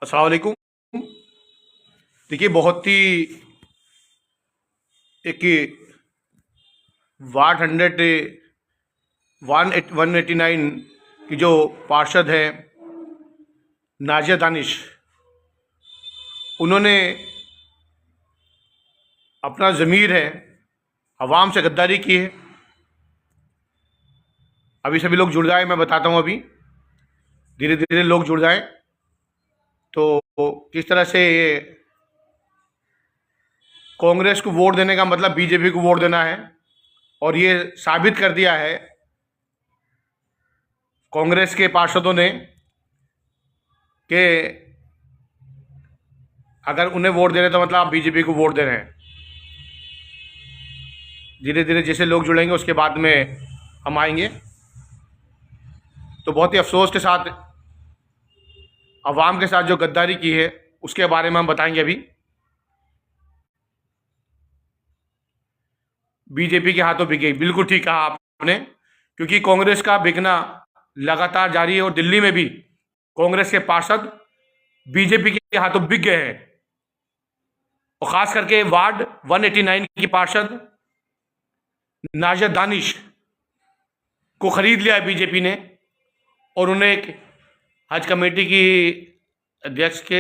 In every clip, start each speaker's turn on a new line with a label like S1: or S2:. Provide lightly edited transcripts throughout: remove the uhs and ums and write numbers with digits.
S1: अस्सलाम वालेकुम। देखिए, बहुत ही एक वार्ड 189 की जो पार्षद है नाजिया दानिश, उन्होंने अपना ज़मीर है अवाम से गद्दारी की है। अभी सभी लोग जुड़ जाए, मैं बताता हूँ। अभी धीरे धीरे लोग जुड़ जाएं तो किस तरह से ये कांग्रेस को वोट देने का मतलब बीजेपी को वोट देना है। और ये साबित कर दिया है कांग्रेस के पार्षदों ने कि अगर उन्हें वोट दे रहे तो मतलब आप बीजेपी को वोट दे रहे हैं। धीरे धीरे जैसे लोग जुड़ेंगे उसके बाद में हम आएंगे। तो बहुत ही अफसोस के साथ अवाम के साथ जो गद्दारी की है उसके बारे में हम बताएंगे। अभी बीजेपी के हाथों बिक गई, बिल्कुल ठीक कहा आपने, क्योंकि कांग्रेस का बिकना लगातार जारी है और दिल्ली में भी कांग्रेस के पार्षद बीजेपी के हाथों बिक गए हैं। और खास करके वार्ड 189 की पार्षद नाजिया दानिश को खरीद लिया है बीजेपी ने और उन्हें एक हज कमेटी की अध्यक्ष के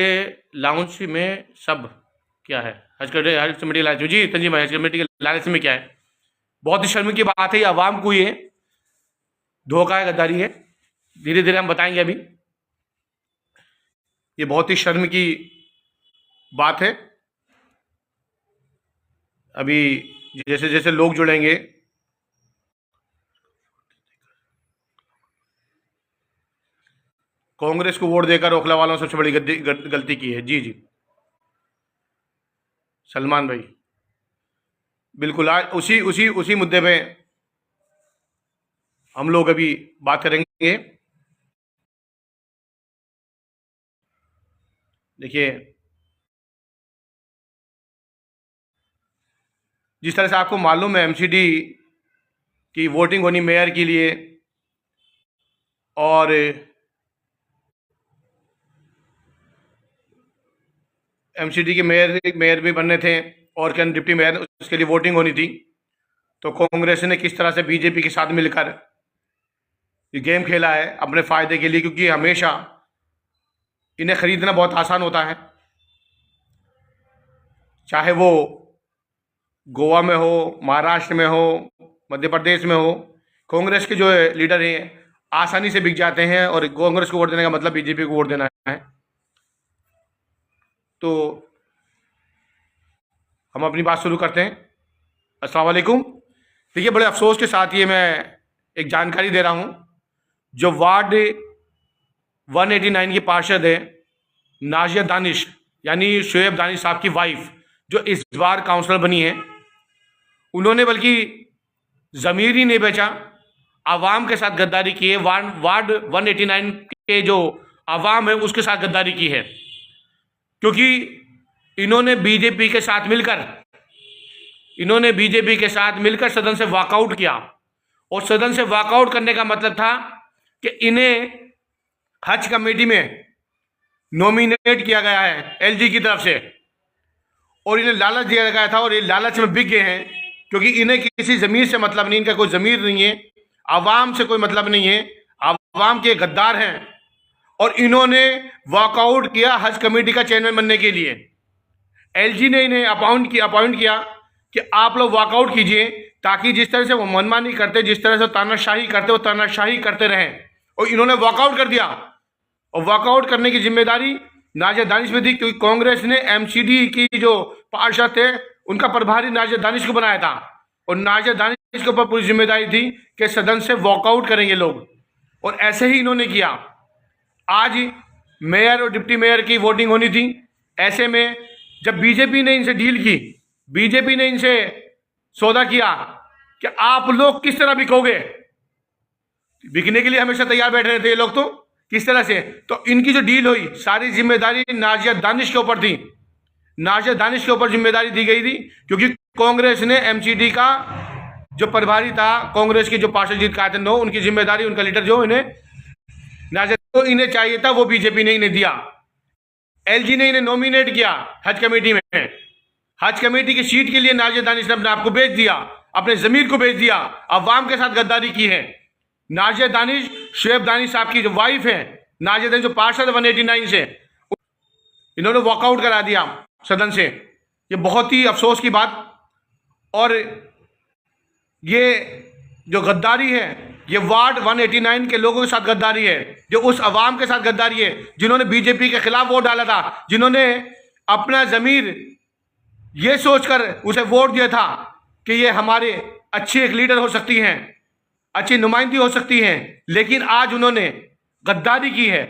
S1: लाउंज में सब क्या है हज कमेटी लालच में। जी तंजीम भाई, हज कमेटी के लालच में क्या है? बहुत ही शर्म की बात है। ये आवाम को ये धोखा है, गद्दारी है। धीरे धीरे हम बताएंगे। अभी ये बहुत ही शर्म की बात है। अभी जैसे जैसे लोग जुड़ेंगे कांग्रेस को वोट देकर ओखला वालों ने सबसे बड़ी गलती की है। जी जी सलमान भाई, बिल्कुल आज उसी उसी उसी मुद्दे पे हम लोग अभी बात करेंगे। देखिए, जिस तरह से आपको मालूम है एमसीडी की वोटिंग होनी मेयर के लिए और एमसीडी के मेयर भी बनने थे और कैन डिप्टी मेयर, उसके लिए वोटिंग होनी थी। तो कांग्रेस ने किस तरह से बीजेपी के साथ मिलकर ये गेम खेला है अपने फ़ायदे के लिए, क्योंकि हमेशा इन्हें ख़रीदना बहुत आसान होता है। चाहे वो गोवा में हो, महाराष्ट्र में हो, मध्य प्रदेश में हो, कांग्रेस के जो लीडर हैं आसानी से बिक जाते हैं और कांग्रेस को वोट देने का मतलब बीजेपी को वोट देना है। तो हम अपनी बात शुरू करते हैं। अस्सलाम वालेकुम। देखिए, बड़े अफसोस के साथ ये मैं एक जानकारी दे रहा हूँ। जो वार्ड 189 की पार्षद है नाजिया दानिश, यानी शुएब दानिश साहब की वाइफ, जो इस बार काउंसलर बनी है, उन्होंने बल्कि ज़मीर ही नहीं बेचा, आवाम के साथ गद्दारी की है। वार्ड 189 के जो आवाम है उसके साथ गद्दारी की है, क्योंकि इन्होंने बीजेपी के साथ मिलकर सदन से वॉकआउट किया। और सदन से वॉकआउट करने का मतलब था कि इन्हें हज कमेटी में नॉमिनेट किया गया है एलजी की तरफ से और इन्हें लालच दिया गया था और ये लालच में बिक गए हैं, क्योंकि इन्हें किसी ज़मीर से मतलब नहीं, इनका कोई ज़मीर नहीं है, आवाम से कोई मतलब नहीं है, आवाम के गद्दार हैं। और इन्होंने वॉकआउट किया हज कमेटी का चेयरमैन बनने के लिए। एलजी ने इन्हें अपॉइंट किया कि आप लोग वॉकआउट कीजिए, ताकि जिस तरह से वो मनमानी करते, जिस तरह से तानाशाही करते, वो तानाशाही करते रहें। और इन्होंने वॉकआउट कर दिया और वॉकआउट करने की जिम्मेदारी नाजिया दानिश में थी, क्योंकि कांग्रेस ने एमसीडी की जो पार्षद थे उनका प्रभारी नाजिया दानिश को बनाया था और नाजिया दानिश के ऊपर पूरी जिम्मेदारी थी कि सदन से वॉकआउट करेंगे लोग। और ऐसे ही इन्होंने किया। आज मेयर और डिप्टी मेयर की वोटिंग होनी थी। ऐसे में जब बीजेपी ने इनसे डील की, बीजेपी ने इनसे सौदा किया कि आप लोग किस तरह बिकोगे, बिकने के लिए हमेशा तैयार बैठ रहे थे ये लोग। तो किस तरह से, तो इनकी जो डील हुई सारी जिम्मेदारी नाजिया दानिश के ऊपर थी। नाजिया दानिश के ऊपर जिम्मेदारी दी गई थी, क्योंकि कांग्रेस ने एमसीडी का जो प्रभारी था, कांग्रेस के जो पार्षद जीत कायतन हो, उनकी जिम्मेदारी, उनका लीडर जो इन्हें नाजिया, तो इन्हें चाहिए था वो बीजेपी ने इन्हें दिया। एलजी ने इन्हें नॉमिनेट किया हज कमेटी में। हज कमेटी की सीट के लिए नाजिया दानिश ने अपने आप को बेच दिया, अपने जमीर को बेच दिया, अवाम के साथ गद्दारी की है। नाजिया दानिश शुएब दानिश साहब की जो वाइफ है, नाजिया दानिश जो पार्षद 189 से, इन्होंने वॉकआउट करा दिया सदन से। ये बहुत ही अफसोस की बात, और ये जो गद्दारी है ये वार्ड 189 के लोगों के साथ गद्दारी है, जो उस अवाम के साथ गद्दारी है जिन्होंने बीजेपी के खिलाफ वोट डाला था, जिन्होंने अपना ज़मीर ये सोचकर उसे वोट दिया था कि ये हमारे अच्छे एक लीडर हो सकती हैं, अच्छी नुमाइंदी हो सकती हैं, लेकिन आज उन्होंने गद्दारी की है।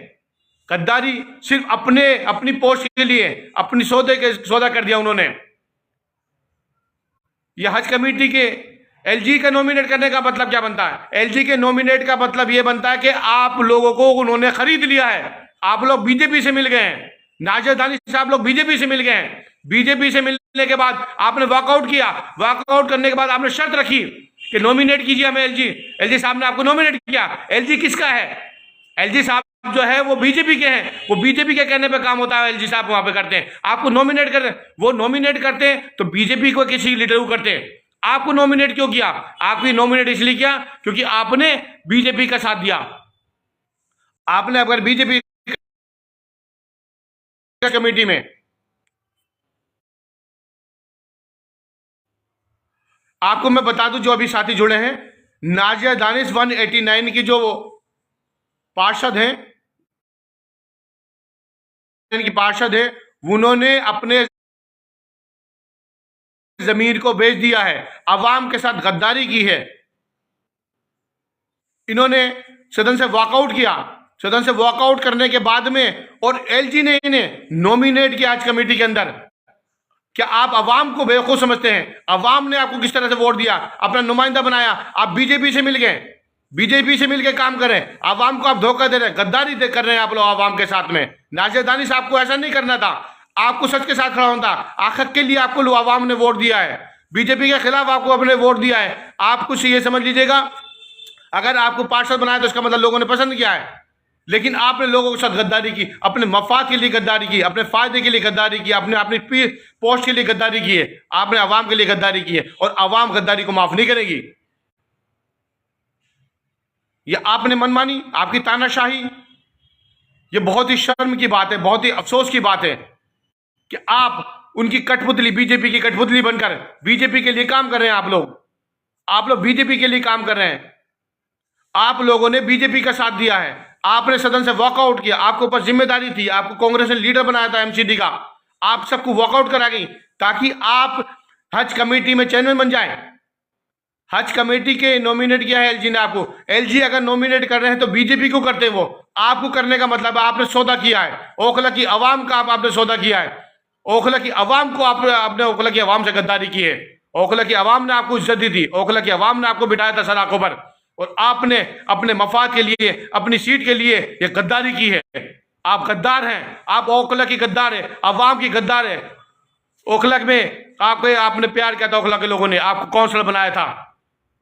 S1: गद्दारी सिर्फ अपनी पोस्ट के लिए, अपनी सौदा कर दिया उन्होंने। यह हज कमेटी के एलजी का नॉमिनेट करने का मतलब क्या बनता है? एलजी के नॉमिनेट का मतलब यह बनता है कि आप लोगों को उन्होंने खरीद लिया है, आप लोग बीजेपी से मिल गए हैं, नाजिया दानिश साहब लोग बीजेपी से मिल गए हैं। बीजेपी से मिलने के बाद आपने वॉकआउट किया, वॉकआउट करने के बाद आपने शर्त रखी कि नॉमिनेट कीजिए हमें एलजी साहब ने आपको नॉमिनेट किया। एलजी किसका है? एलजी साहब जो है वो बीजेपी के हैं, वो बीजेपी के कहने पे काम होता है, एलजी साहब वहां पे करते हैं। आपको नॉमिनेट कर, वो नॉमिनेट करते हैं तो बीजेपी को किसी लीडर को करते हैं। आपको नॉमिनेट क्यों किया? आपकी नॉमिनेट इसलिए किया क्योंकि आपने बीजेपी का साथ दिया। आपने अगर बीजेपी कमेटी में, आपको मैं बता दूं जो अभी साथी जुड़े हैं, नाजिया दानिश 189 की जो पार्षद हैं, की पार्षद है, उन्होंने अपने जमीर को बेच दिया है, अवाम के साथ गद्दारी की है। इन्होंने सदन से वॉकआउट किया, सदन से वॉकआउट करने के बाद में, और एलजी ने इन्हें नॉमिनेट किया आज कमेटी के अंदर। क्या आप अवाम को बेवकूफ समझते हैं? अवाम ने आपको किस तरह से वोट दिया, अपना नुमाइंदा बनाया, आप बीजेपी से मिल गए, बीजेपी से मिलकर काम करें, अवाम को आप धोखा दे रहे हैं, गद्दारी कर रहे हैं आप लोग अवाम के साथ में। नाजिया दानिश आपको ऐसा नहीं करना था, आपको सच के साथ खड़ा होता। आखिर के लिए आपको लोग अवाम ने वोट दिया है, बीजेपी के खिलाफ आपको अपने वोट दिया है। आप कुछ ये समझ लीजिएगा, अगर आपको पार्षद बनाया तो इसका मतलब लोगों ने पसंद किया है, लेकिन आपने लोगों के साथ गद्दारी की, अपने मफाद के लिए गद्दारी की, अपने फायदे के लिए गद्दारी की, अपने अपनी पोस्ट के लिए गद्दारी की है, आपने अवाम के लिए गद्दारी की है, और अवाम गद्दारी को माफ नहीं करेगी। ये आपने मनमानी, आपकी तानाशाही, ये बहुत ही शर्म की बात है, बहुत ही अफसोस की बात है कि आप उनकी कठपुतली, बीजेपी की कठपुतली बनकर बीजेपी के लिए काम कर रहे हैं। आप लोग बीजेपी के लिए काम कर रहे हैं। आप लोगों ने बीजेपी का साथ दिया है, आपने सदन से वॉकआउट किया, आपके ऊपर जिम्मेदारी थी, आपको कांग्रेस ने लीडर बनाया था एमसीडी का, आप सबको वॉकआउट करा गई ताकि आप हज कमेटी में चेयरमैन बन जाए। हज कमेटी के नॉमिनेट किया है एलजी ने आपको। एलजी अगर नॉमिनेट कर रहे हैं तो बीजेपी को करते हैं, वो आपको करने का मतलब है आपने सौदा किया है, ओखला की अवाम का आपने सौदा किया है, ओखला की अवाम को आपने ओखला की अवाम से गद्दारी की है। ओखला की अवाम ने आपको इज्जत दी थी, ओखला की अवाम ने आपको बिठाया था सलाखों पर, और आपने अपने मफाद के लिए, अपनी सीट के लिए ये गद्दारी की है। आप गद्दार हैं, आप ओखला की गद्दार है, अवाम की गद्दार है। ओखला में आपने प्यार किया था, ओखला के लोगों ने आपको काउंसलर बनाया था,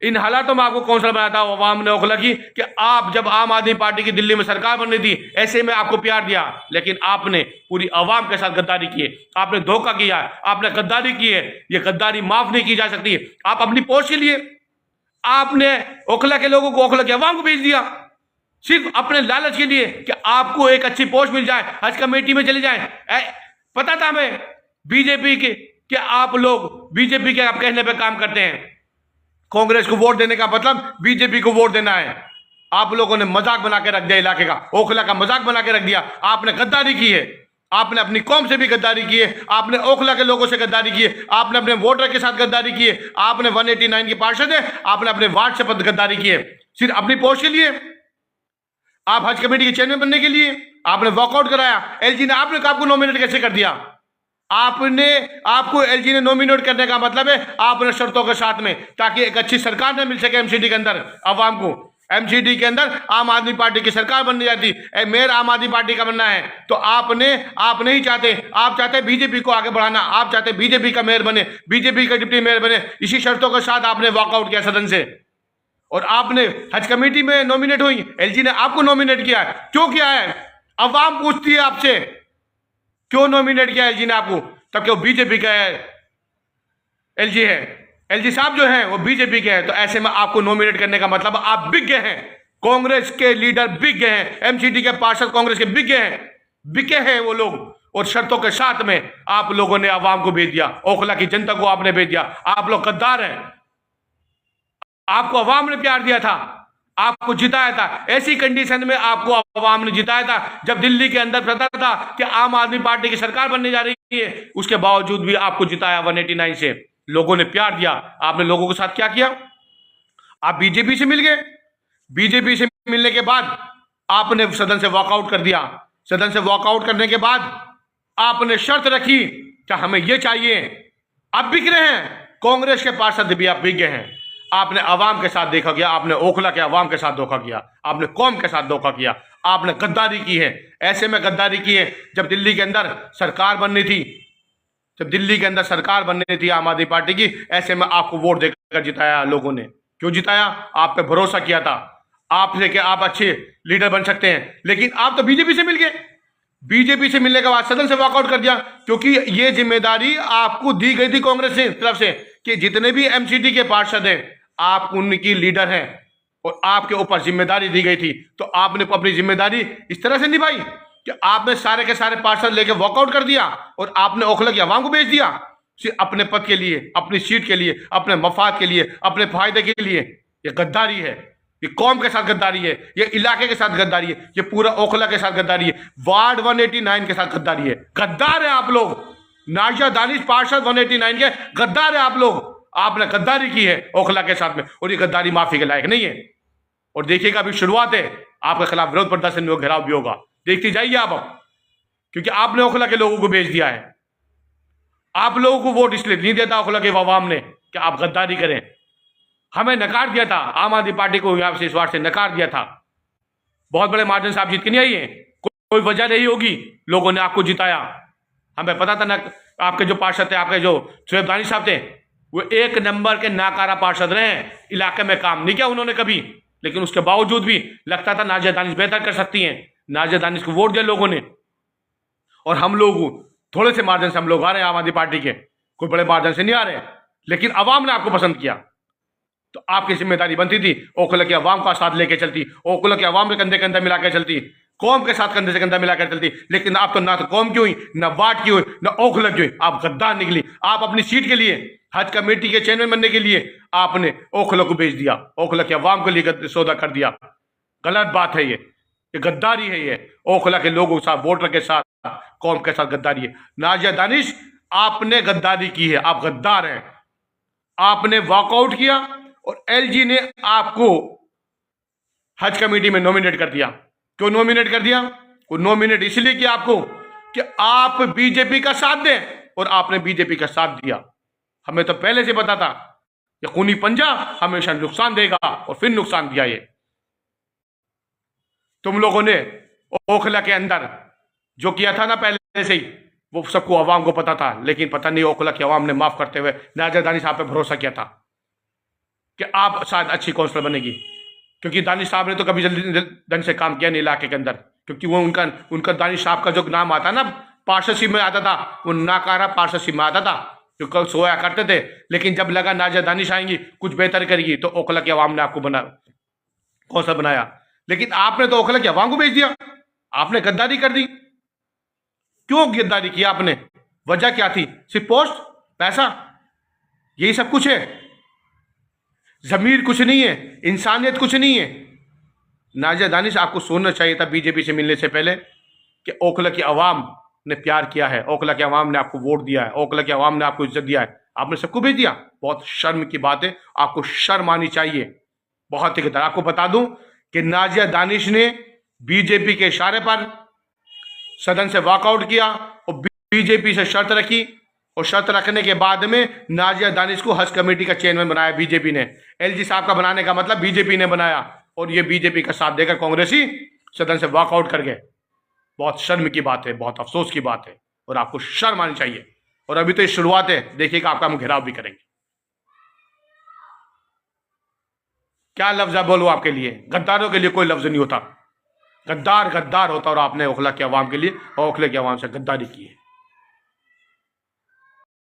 S1: इन हालातों में आपको काउंसलर बनाया था अवाम ने ओखला की, कि आप जब आम आदमी पार्टी की दिल्ली में सरकार बननी थी, ऐसे में आपको प्यार दिया, लेकिन आपने पूरी अवाम के साथ गद्दारी की है, आपने धोखा किया है, आपने गद्दारी की है। ये गद्दारी माफ नहीं की जा सकती है। आप अपनी पोस्ट के लिए आपने ओखला के लोगों को, ओखला की अवाम को भेज दिया, सिर्फ अपने लालच के लिए कि आपको एक अच्छी पोस्ट मिल जाए, हज कमेटी में चले जाए। पता था हमें बीजेपी के कि आप लोग बीजेपी के आप कहने पे काम करते हैं। कांग्रेस को वोट देने का मतलब बीजेपी को वोट देना है। आप लोगों ने मजाक बना के रख दिया इलाके का, ओखला का मजाक बना के रख दिया। आपने गद्दारी की है, आपने अपनी कौम से भी गद्दारी की है, आपने ओखला के लोगों से गद्दारी की है, आपने अपने वोटर के साथ गद्दारी की है, आपने 189 की पार्षद है, आपने अपने वार्ड से गद्दारी की है, सिर्फ अपनी पोस्ट के लिए। आप हज कमेटी के चेयरमैन बनने के लिए आपने वॉकआउट कराया। एलजी ने आपको नॉमिनेट कैसे कर दिया? आपको एलजी ने नॉमिनेट करने का मतलब है आपने शर्तों के साथ में, ताकि एक अच्छी सरकार न मिल सके एमसीडी के अंदर अवाम को। एमसीडी के अंदर आम आदमी पार्टी की सरकार बननी जाती, मेयर आम आदमी पार्टी का बनना है, तो आप नहीं चाहते, आप चाहते बीजेपी को आगे बढ़ाना, आप चाहते बीजेपी का मेयर बने, बीजेपी का डिप्टी मेयर बने। इसी शर्तों के साथ आपने वॉकआउट किया सदन से, और आपने हज कमेटी में नॉमिनेट हुई, एलजी ने आपको नॉमिनेट किया है। क्यों किया है? अवाम पूछती है आपसे, क्यों नॉमिनेट किया एलजी ने आपको? तब कि वो बीजेपी का है, एलजी है, एलजी साहब जो है वो बीजेपी के हैं। तो ऐसे में आपको नॉमिनेट करने का मतलब आप बिक गए हैं, कांग्रेस के लीडर बिक गए हैं, एमसीडी के पार्षद कांग्रेस के बिक गए हैं, बिके हैं वो लोग। और शर्तों के साथ में आप लोगों ने आवाम को भेज दिया, ओखला की जनता को आपने भेज दिया। आप लोग गद्दार हैं। आपको आवाम ने प्यार दिया था, आपको जिताया था। ऐसी कंडीशन में आपको आवाम ने जिताया था जब दिल्ली के अंदर पता था कि आम आदमी पार्टी की सरकार बनने जा रही है, उसके बावजूद भी आपको जिताया 189 से। लोगों ने प्यार दिया। आपने लोगों के साथ क्या किया? आप बीजेपी से मिल गए। बीजेपी से मिलने के बाद आपने सदन से वॉकआउट कर दिया। सदन से वॉकआउट करने के बाद आपने शर्त रखी कि हमें यह चाहिए। आप बिक रहे हैं, कांग्रेस के पार्षद भी आप बिक गए हैं। आपने अवाम के साथ देखा गया, आपने ओखला के अवाम के साथ धोखा किया, आपने कौम के साथ धोखा किया, आपने गद्दारी की है। ऐसे में गद्दारी की है जब दिल्ली के अंदर सरकार बननी थी, जब दिल्ली के अंदर सरकार बननी थी आम आदमी पार्टी की, ऐसे में आपको वोट देकर जिताया लोगों ने। क्यों जिताया? आप पे भरोसा किया था आपसे कि आप अच्छे लीडर बन सकते हैं। लेकिन आप तो बीजेपी से मिल गए। बीजेपी से मिलने के बाद सदन से वॉकआउट कर दिया, क्योंकि ये जिम्मेदारी आपको दी गई थी कांग्रेस की तरफ से कि जितने भी एमसीडी के पार्षद हैं आप उनकी लीडर हैं और आपके ऊपर जिम्मेदारी दी गई थी। तो आपने अपनी जिम्मेदारी इस तरह से निभाई कि आपने सारे के सारे पार्षद लेके वॉकआउट कर दिया और आपने ओखला की आवाम को बेच दिया, सिर्फ अपने पद के लिए, अपनी सीट के लिए, अपने मफाद के लिए, अपने फायदे के लिए। ये गद्दारी है, ये कौम के साथ गद्दारी है, ये इलाके के साथ गद्दारी है, ये पूरा ओखला के साथ गद्दारी है, वार्ड 189 के साथ गद्दारी है। गद्दार है आप लोग। नाजिया दानिश पार्षद 189 के गद्दार है आप लोग। आपने गद्दारी की है ओखला के साथ में और ये गद्दारी माफी के लायक नहीं है। और देखिएगा अभी शुरुआत है, आपके खिलाफ विरोध प्रदर्शन घेराव भी होगा, देखते जाइए आप अब, क्योंकि आपने ओखला के लोगों को भेज दिया है। आप लोगों को वोट इसलिए नहीं देता ओखला के अवाम ने कि आप गद्दारी करें। हमें नकार दिया था, आम आदमी पार्टी को यहां से इस बार से नकार दिया था। बहुत बड़े मार्जिन से आप जीत के नहीं आई है, कोई वजह नहीं होगी, लोगों ने आपको जिताया। हमें पता था ना, आपके जो पार्षद थे, आपके जो शोएब दानिश साहब थे, वो एक नंबर के नाकारा पार्षद रहे हैं। इलाके में काम नहीं किया उन्होंने कभी, लेकिन उसके बावजूद भी लगता था नाजिया दानिश बेहतर कर सकती हैं। नाजिया दानिश को वोट दिया लोगों ने और हम लोग थोड़े से मार्जिन से हम लोग आ रहे हैं आम आदमी पार्टी के, कोई बड़े मार्जिन से नहीं आ रहे, लेकिन अवाम ने आपको पसंद किया। तो आपकी जिम्मेदारी बनती थी ओखला की अवाम का साथ लेके चलती, ओखला की अवाम के कंधे कंधे मिलाकर चलती, कौम के साथ कंधे से कंधा मिलाकर चलती। लेकिन आप तो ना तो कौम की हुई, ना वाट की हुई, ना ओखला की हुई, आप गद्दार निकली। आप अपनी सीट के लिए, हज कमेटी के चेयरमैन बनने के लिए आपने ओखला को भेज दिया, ओखला की अवाम के लिए सौदा कर दिया। गलत बात है, ये गद्दारी है। ये ओखला के लोगों के साथ, वोटर के साथ, कौम के साथ गद्दारी है। नाजिया दानिश, आपने गद्दारी की है, आप गद्दार हैं। आपने वॉकआउट किया और एलजी ने आपको हज कमेटी में नॉमिनेट कर दिया। क्यों नॉमिनेट कर दिया? वो नॉमिनेट इसलिए किया आपको कि आप बीजेपी का साथ दें, और आपने बीजेपी का साथ दिया। हमें तो पहले से पता था कि खूनी पंजा हमेशा नुकसान देगा, और फिर नुकसान दिया। ये तुम लोगों ने ओखला के अंदर जो किया था ना पहले से ही, वो सबको अवाम को पता था, लेकिन पता नहीं ओखला की अवाम ने माफ करते हुए नाजिया दानिश साहब पे भरोसा किया था कि आप शायद अच्छी काउंसलर बनेगी, क्योंकि दानिश साहब ने तो कभी जल्दी ढंग से काम किया नहीं इलाके के अंदर। क्योंकि वो उनका दानिश साहब का जो नाम आता ना पार्षदशिप में आता था, वो नाकारा पार्षदशिप में आता था, जो कल सोया करते थे। लेकिन जब लगा नाजिया दानिश आएंगी, कुछ बेहतर करेगी, तो ओखला की अवाम ने आपको काउंसलर बनाया। लेकिन आपने तो ओखला की अवाम को भेज दिया, आपने गद्दारी कर दी। क्यों गद्दारी किया आपने? वजह क्या थी? सिर्फ पोस्ट, पैसा, यही सब कुछ है? जमीर कुछ नहीं है, इंसानियत कुछ नहीं है। नाजिया दानिश, आपको सोचना चाहिए था बीजेपी से मिलने से पहले कि ओखला की आवाम ने प्यार किया है, ओखला की आवाम ने आपको वोट दिया है, ओखला की आवाम ने आपको इज्जत दिया है, आपने सबको भेज दिया। बहुत शर्म की बात है, आपको शर्म आनी चाहिए। बहुत ही गद्दार। आपको बता दूं कि नाजिया दानिश ने बीजेपी के इशारे पर सदन से वॉकआउट किया और बीजेपी से शर्त रखी, और शर्त रखने के बाद में नाजिया दानिश को हज कमेटी का चेयरमैन बनाया बीजेपी ने। एलजी साहब का बनाने का मतलब बीजेपी ने बनाया, और ये बीजेपी का साथ देकर कांग्रेसी सदन से वॉकआउट कर गए। बहुत शर्म की बात है, बहुत अफसोस की बात है, और आपको शर्म आनी चाहिए। और अभी तो ये शुरुआत है, देखिएगा आपका हम घेराव भी करेंगे। क्या लफ्ज बोलो आपके लिए? गद्दारों के लिए कोई लफ्ज नहीं होता। गद्दार गद्दार होता, और आपने ओखला की आवाम के लिए और ओखले की आवाम से गद्दारी की है।